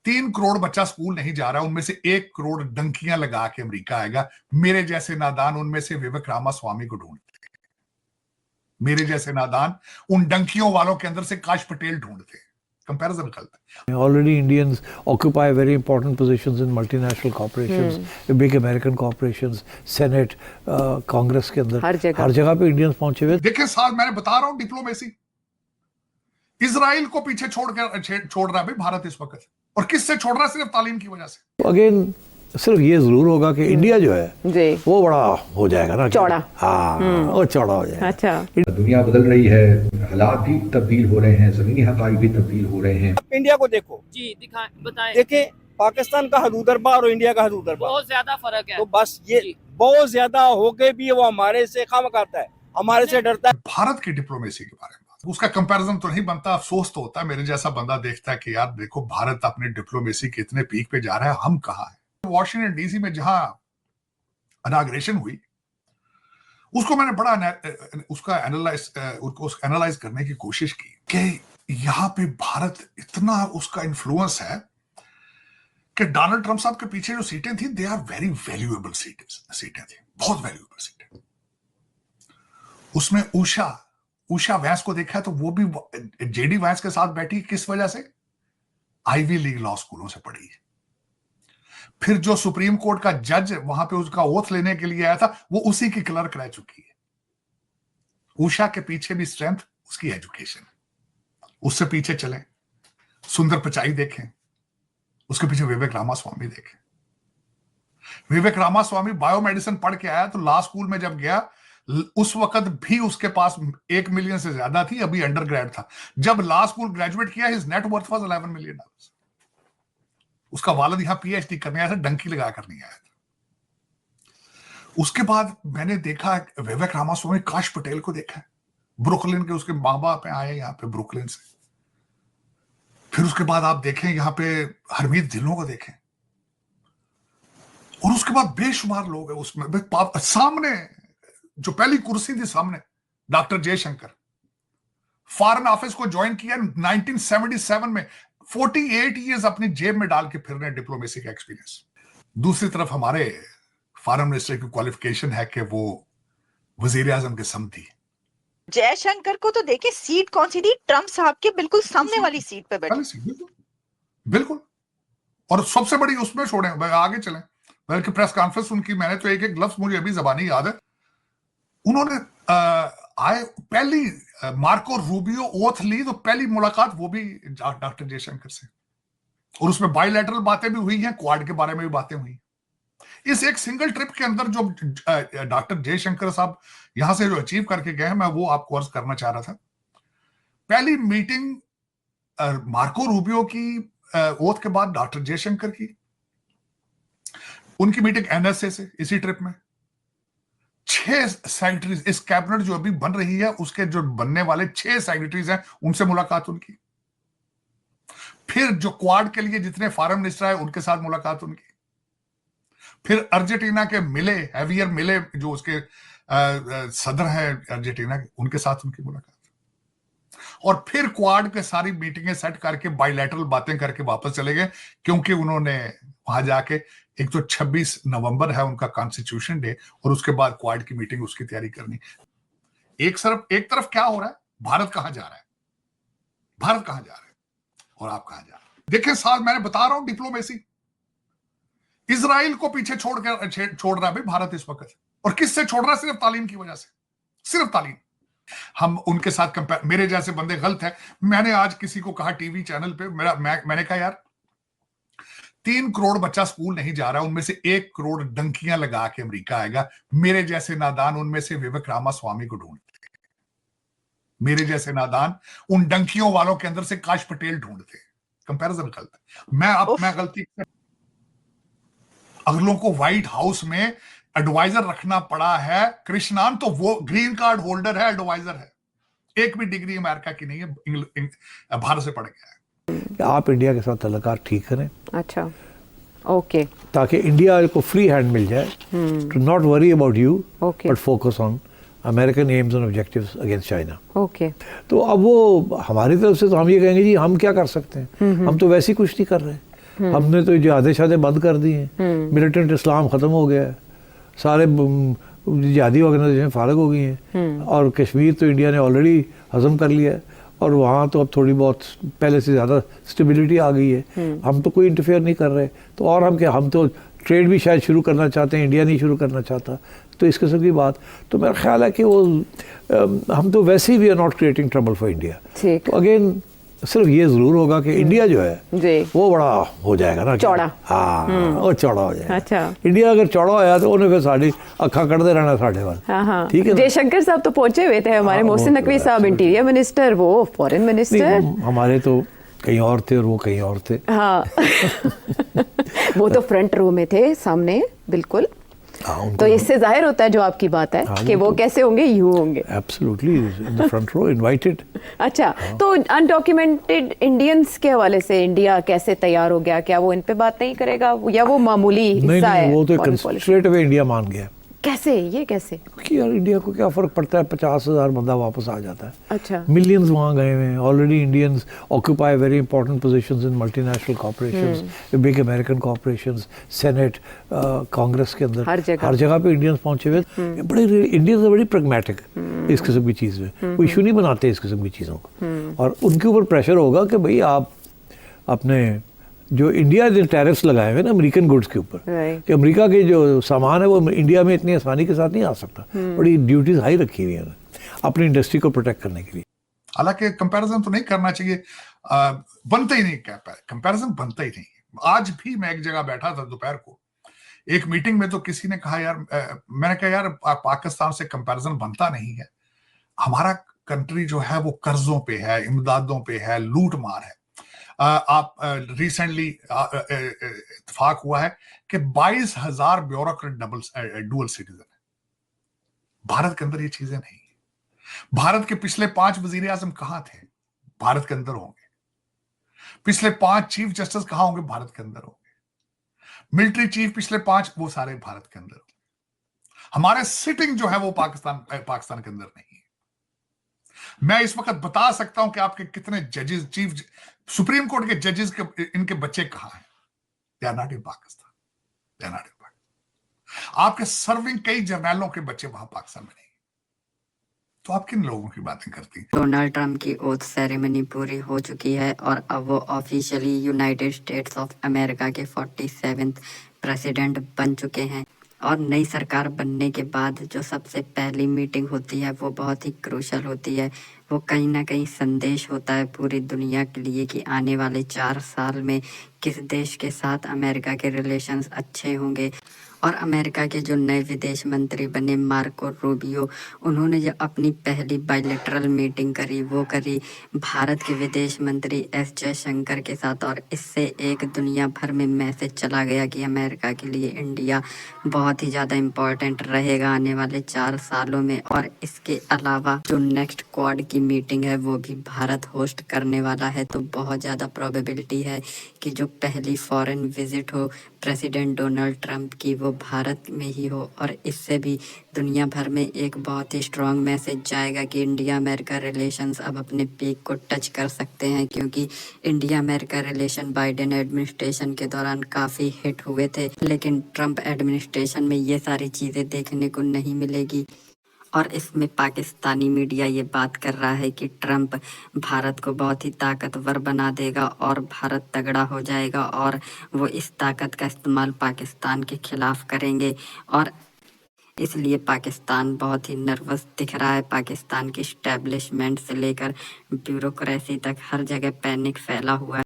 3 करोड़ बच्चा स्कूल नहीं जा रहा, उनमें से 1 करोड़ डंकियां लगा के अमेरिका आएगा। मेरे जैसे नादान उनमें से विवेक रामास्वामी को ढूंढते, मेरे जैसे नादान उन डंकियों वालों के अंदर से काश पटेल ढूंढते। कंपैरिजन गलत है। Already Indians occupy very important positions in multinational corporations, big American corporations, Senate, Congress के अंदर हर जगह पे इंडियंस पहुंचे हुए। देखिए साल मैंने बता रहा हूं, डिप्लोमेसी इजराइल को पीछे छोड़ रहा है भाई भारत इस वक्त, और किससे छोड़ रहा है? सिर्फ तालीम की वजह से। अगेन सिर्फ ये जरूर होगा कि इंडिया जो है वो बड़ा हो जाएगा ना, चौड़ा। हाँ, वो चौड़ा हो जाएगा। अच्छा, दुनिया बदल रही है, हालात भी तब्दील हो रहे हैं, जमीनी हकाइक भी तब्दील हो रहे हैं। इंडिया को देखो जी, दिखाएं, बताएं। देखिए पाकिस्तान का हदूदरबा और इंडिया का हदूदरबा बहुत ज्यादा फर्क है। तो बस ये बहुत ज्यादा होके भी वो हमारे से खाम करता है, हमारे से डरता है। भारत की डिप्लोमेसी के बारे में उसका कंपैरिजन तो नहीं बनता, अफसोस तो होता है। मेरे जैसा बंदा देखता है कि यार देखो भारत अपने डिप्लोमेसी के इतने पीक पे जा रहा है, हम कहाँ हैं। वॉशिंगटन डीसी में जहां इनॉग्रेशन हुई, उसको मैंने बड़ा उसका एनालाइज करने की कोशिश की कि यहां पे भारत इतना उसका इन्फ्लुएंस है कि डोनाल्ड ट्रंप साहब के पीछे जो सीटें थी, दे आर वेरी वैल्यूएबल सीटें थी, बहुत वैल्यूएबल सीटें। उसमें उषा वैंस को देखा है तो वो भी जेडी वैंस के साथ बैठी, किस वजह से? आईवी लीग लॉ स्कूलों से पढ़ी है। फिर जो सुप्रीम कोर्ट का जज वहां पे उसका ओथ लेने के लिए आया था, वो उसी की क्लर्क रह चुकी है। उषा के पीछे भी स्ट्रेंथ उसकी एजुकेशन। उससे पीछे चले, सुंदर पिचाई देखें, उसके पीछे विवेक रामास्वामी देखें। विवेक रामास्वामी बायोमेडिसिन पढ़ के आया, तो लॉ स्कूल में जब गया उस वक्त भी उसके पास 1 मिलियन से ज्यादा थी, अभी अंडर ग्रेड था। जब लॉ स्कूल ग्रेजुएट किया, his net worth was $11 million. उसका वालिद यहां पीएचडी करने आया था, डंकी लगा कर नहीं आया था। उसके बाद मैंने देखा विवेक रामास्वामी, काश पटेल को देखा, ब्रुकलिन के उसके माँ बाप आए यहाँ पे ब्रुकलिन से। फिर उसके बाद आप देखें यहाँ पे हरमीत ढिल्लों को देखें, और उसके बाद बेशुमार लोग हैं उसमें। सामने जो पहली कुर्सी थी सामने, डॉक्टर जयशंकर, फॉरेन ऑफिस को ज्वाइन किया 1977 में, 48 ईयर्स अपनी जेब में डाल के फिर रहे, डिप्लोमेसी का एक्सपीरियंस। दूसरी तरफ हमारे फॉरेन मिनिस्टर की क्वालिफिकेशन है कि वो वजीर आजम के सम थी। जयशंकर को तो देखिए सीट कौन सी थी, ट्रंप साहब के बिल्कुल सामने वाली सीट पे बैठे। बिल्कुल। और सबसे बड़ी उसमें छोड़े, आगे चले, बल्कि प्रेस कॉन्फ्रेंस उनकी, मैंने तो एक लफ्ज मुझे अभी जबानी याद है, उन्होंने पहली मार्को रूबियो ओथ ली, तो पहली मुलाकात वो भी डॉक्टर जयशंकर से, और उसमें बायलैटरल बातें भी हुई हैं, क्वाड के बारे में भी बातें हुई। इस एक सिंगल ट्रिप के अंदर जो डॉक्टर जयशंकर साहब यहां से जो अचीव करके गए हैं, मैं वो आपको अर्ज करना चाह रहा था। पहली मीटिंग मार्को रूबियो की ओथ के बाद डॉक्टर जयशंकर की, उनकी मीटिंग एनएसए से इसी ट्रिप में। 6 सेक्रेटरीज, इस कैबिनेट जो अभी बन रही है उसके जो बनने वाले 6 सेक्रेटरीज हैं, उनसे मुलाकात उनकी। फिर जो क्वाड के लिए जितने फॉरेन मिनिस्टर है उनके साथ मुलाकात उनकी। फिर अर्जेंटीना के मिले, हैवियर मिले, जो उसके सदर हैं अर्जेंटीना के, उनके साथ उनकी मुलाकात। और फिर क्वाड के सारी मीटिंगें सेट करके बायलैटरल बातें करके वापस चले गए, क्योंकि उन्होंने वहां जाके, एक तो 26 नवंबर है उनका कॉन्स्टिट्यूशन डे, और उसके बाद क्वाड की मीटिंग उसकी तैयारी करनी। एक तरफ क्या हो रहा है, भारत कहां जा रहा है, भारत कहां जा रहा है, और आप कहां जा रहे हैं। देखिए साल मैंने बता रहा हूं, डिप्लोमेसी इजराइल को पीछे छोड़ रहा है भाई भारत इस वक्त, और किससे छोड़ रहा है? सिर्फ तालीम की वजह से, सिर्फ तालीम। हम उनके साथ मेरे जैसे बंदे गलत है। मैंने आज किसी को कहा टीवी चैनल पे, मैंने कहा यार 3 करोड़ बच्चा स्कूल नहीं जा रहा, उनमें से 1 करोड़ डंकियां लगा के अमेरिका आएगा। मेरे जैसे नादान उनमें से विवेक रामास्वामी को ढूंढते, मेरे जैसे नादान उन डंकियों वालों के अंदर से काश पटेल ढूंढते। कंपैरिजन गलत है। मैं गलती, अगलों को व्हाइट हाउस में एडवाइजर रखना पड़ा है, कृष्णान तो वो ग्रीन कार्ड होल्डर है, एडवाइजर है, एक भी डिग्री अमेरिका की नहीं है, भारत से पढ़ गया है। आप इंडिया के साथ तल्लुकात ठीक करें। अच्छा, ओके, ताकि इंडिया को फ्री हैंड मिल जाए, to not worry about you, but focus on American aims and objectives against China. Okay, तो अब वो हमारी तरफ से तो हम ये कहेंगे जी हम क्या कर सकते हैं, हम तो वैसे ही कुछ नहीं कर रहे। हमने तो जिहादे शादे बंद कर दी हैं, मिलिटेंट इस्लाम ख़त्म हो गया है, सारे जिहादी ऑर्गेनाइजेशन फारग हो गई हैं, और कश्मीर तो इंडिया ने ऑलरेडी हज़म कर लिया है, और वहाँ तो अब थोड़ी बहुत पहले से ज़्यादा स्टेबिलिटी आ गई है। हम तो कोई इंटरफेयर नहीं कर रहे, तो और हम क्या, हम तो ट्रेड भी शायद शुरू करना चाहते हैं, इंडिया नहीं शुरू करना चाहता, तो इस किस्म की बात। तो मेरा ख्याल है कि वो हम तो वैसे ही we are not creating trouble for India. तो अगेन सिर्फ ये ज़रूर होगा कि इंडिया जो है जी वो बड़ा हो जाएगा ना, चौड़ा। हाँ वो चौड़ा हो जाएगा। अच्छा, इंडिया अगर चौड़ा होया तो उन्हें फिर साड़ी अखा कटते रहना साढ़े वाल। हाँ ठीक है ना? जयशंकर साहब तो पहुंचे हुए थे, हमारे हाँ, मोहसिन वो नकवी तो साहब इंटीरियर मिनिस्टर, वो फॉरेन मिनिस्टर। हमारे तो कहीं और थे और वो कहीं और थे। हाँ वो तो फ्रंट रो में थे सामने, बिल्कुल। तो इससे जाहिर होता है जो आपकी बात है कि वो कैसे होंगे, यूं होंगे। Absolutely in the front row, invited. अच्छा, तो अनडॉक्यूमेंटेड इंडियंस के हवाले से इंडिया कैसे तैयार हो गया? क्या वो इन पे बात नहीं करेगा, या वो मामूली हिस्सा है? वो तो स्ट्रेट अवे इंडिया मान गया। कैसे, ये कैसे? क्योंकि यार इंडिया को क्या फ़र्क पड़ता है, 50,000 बंदा वापस आ जाता है। अच्छा, मिलियंस वहाँ गए हुए हैं already. Indians occupy very important positions in multinational corporations, big American corporations, senate, congress के अंदर हर जगह पे इंडियंस पहुंचे हुए। बड़े इंडियंस बड़ी प्रैग्मेटिक इस किस्म की चीज़ में, कोई इशू नहीं बनाते इस किस्म की चीज़ों को, और उनके ऊपर प्रेशर होगा कि भाई आप अपने जो इंडिया ने टैरिफ्स लगाए हुए ना अमेरिकन गुड्स के ऊपर, कि अमेरिका के जो सामान है वो इंडिया में इतनी आसानी के साथ नहीं आ सकता, बड़ी ड्यूटीज हाई रखी हुई है अपनी इंडस्ट्री को प्रोटेक्ट करने के लिए। हालांकि कंपैरिजन तो नहीं करना चाहिए, बनता ही नहीं, कंपैरिजन बनता ही नहीं। आज भी मैं एक जगह बैठा था दोपहर को, एक मीटिंग में, तो किसी ने कहा यार, मैंने कहा यार पाकिस्तान से कंपैरिजन बनता नहीं है, हमारा कंट्री जो है वो कर्जों पे है, इमदादों पे है, लूट मार है। आप रिसेंटली इत्तेफाक हुआ है कि 22,000 ब्यूरोक्रेट डुअल सिटीजन है। भारत के अंदर ये चीजें नहीं है। भारत के पिछले 5 वजीर आजम कहां थे? भारत के अंदर होंगे। पिछले 5 चीफ जस्टिस कहां होंगे? भारत के अंदर होंगे। मिलिट्री चीफ पिछले 5, वो सारे भारत के अंदर होंगे। हमारे सिटिंग जो है वो पाकिस्तान के अंदर नहीं है। मैं इस वक्त बता सकता हूं कि आपके कितने जजेस, चीफ सुप्रीम कोर्ट के जजेस के इनके बच्चे कहां हैं? They are not in Pakistan, they are not in Pakistan. आपके सर्विंग कई जर्नलों के बच्चे वहां पाकिस्तान में नहीं, तो आप किन लोगों की बातें करती हैं? डोनाल्ड ट्रंप की ओथ सेरेमनी पूरी हो चुकी है और अब वो officially United states of America के 47वें प्रेसिडेंट बन चुके हैं। और नई सरकार बनने के बाद जो सबसे पहली मीटिंग होती है वो बहुत ही क्रूशल होती है। वो कहीं ना कहीं संदेश होता है पूरी दुनिया के लिए कि आने वाले 4 साल में किस देश के साथ अमेरिका के रिलेशंस अच्छे होंगे। और अमेरिका के जो नए विदेश मंत्री बने मार्को रूबियो, उन्होंने जो अपनी पहली बायलैटरल मीटिंग करी वो करी भारत के विदेश मंत्री एस जयशंकर के साथ, और इससे एक दुनिया भर में मैसेज चला गया कि अमेरिका के लिए इंडिया बहुत ही ज़्यादा इम्पोर्टेंट रहेगा आने वाले 4 सालों में। और इसके अलावा जो नेक्स्ट क्वाड की मीटिंग है वो भी भारत होस्ट करने वाला है, तो बहुत ज़्यादा प्रोबेबिलिटी है कि जो पहली फॉरेन विजिट हो प्रेसिडेंट डोनाल्ड ट्रंप की वो भारत में ही हो। और इससे भी दुनिया भर में एक बहुत ही स्ट्रॉन्ग मैसेज जाएगा कि इंडिया अमेरिका रिलेशंस अब अपने पीक को टच कर सकते हैं, क्योंकि India America relation Biden administration के दौरान काफ़ी हिट हुए थे, लेकिन ट्रंप एडमिनिस्ट्रेशन में ये सारी चीज़ें देखने को नहीं मिलेगी। और इसमें पाकिस्तानी मीडिया ये बात कर रहा है कि ट्रंप भारत को बहुत ही ताकतवर बना देगा और भारत तगड़ा हो जाएगा और वो इस ताकत का इस्तेमाल पाकिस्तान के खिलाफ करेंगे। और इसलिए पाकिस्तान बहुत ही नर्वस दिख रहा है। पाकिस्तान की इस्टेब्लिशमेंट से लेकर ब्यूरोक्रेसी तक हर जगह पैनिक फैला हुआ है।